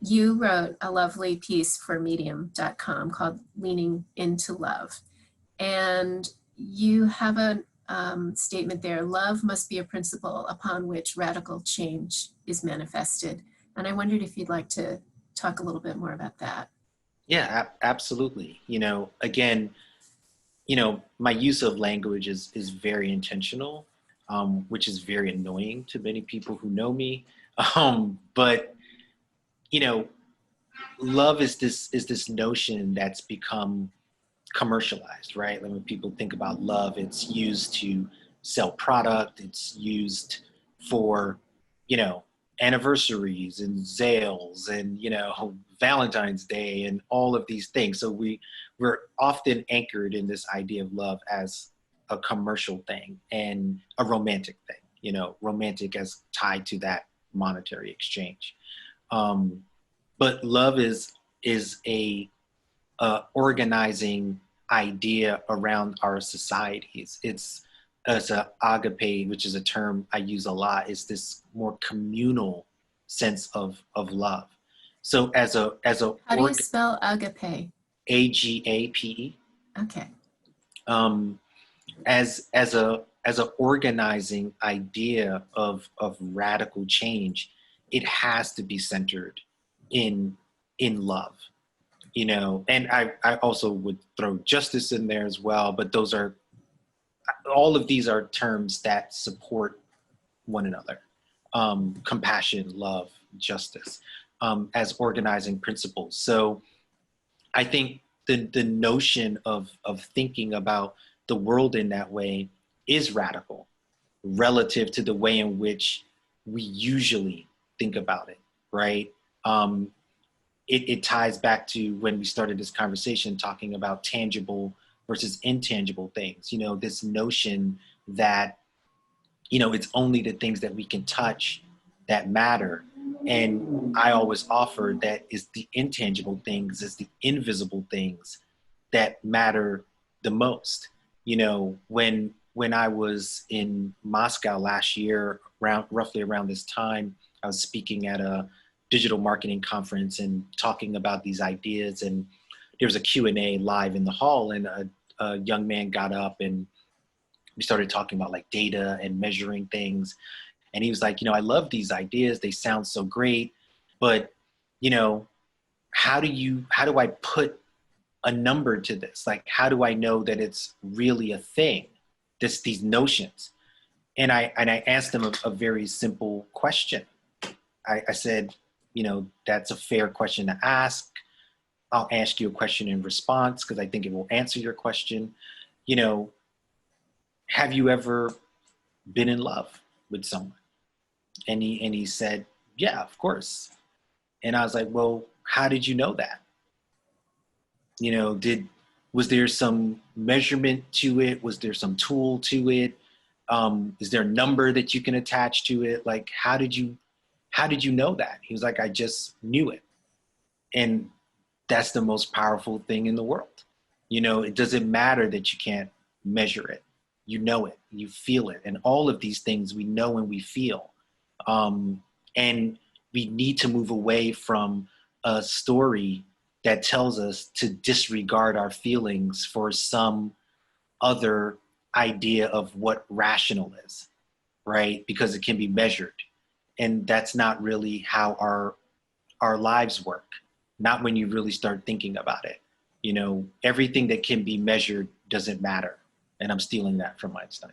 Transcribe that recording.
you wrote a lovely piece for medium.com called Leaning into Love. And you have a statement there: love must be a principle upon which radical change is manifested. And I wondered if you'd like to talk a little bit more about that. Yeah, absolutely. Again, my use of language is very intentional, which is very annoying to many people who know me. But love is this notion that's become commercialized, right? Like when people think about love, it's used to sell product. It's used for, anniversaries and sales and, Valentine's Day and all of these things. So we're often anchored in this idea of love as a commercial thing and a romantic thing, romantic as tied to that monetary exchange. But love is a organizing idea around our societies. It's a agape, which is a term I use a lot. Is this more communal sense of love? So as a How do you spell agape? AGAPE. Okay. As a organizing idea of radical change, it has to be centered in love. And I also would throw justice in there as well, but all of these are terms that support one another. Compassion, love, justice, as organizing principles. So I think the notion of thinking about the world in that way is radical relative to the way in which we usually think about it, right? It ties back to when we started this conversation talking about tangible versus intangible things, this notion that, it's only the things that we can touch that matter. And I always offer that is the intangible things, is the invisible things that matter the most. When I was in Moscow last year, roughly around this time, I was speaking at a digital marketing conference and talking about these ideas, and there was a Q&A live in the hall, and a young man got up and we started talking about like data and measuring things, and he was like, I love these ideas, they sound so great, but how do I put a number to this? Like, how do I know that it's really a thing, these notions? And I asked him a very simple question. I said, that's a fair question to ask. I'll ask you a question in response because I think it will answer your question. Have you ever been in love with someone? And he said, yeah, of course. And I was like, well, how did you know that? Was there some measurement to it? Was there some tool to it? Is there a number that you can attach to it? Like, how did you know that? He was like, I just knew it. And that's the most powerful thing in the world. It doesn't matter that you can't measure it. You know it, you feel it. And all of these things we know and we feel. And we need to move away from a story that tells us to disregard our feelings for some other idea of what rational is, right? Because it can be measured. And that's not really how our lives work. Not when you really start thinking about it. Everything that can be measured doesn't matter. And I'm stealing that from Einstein.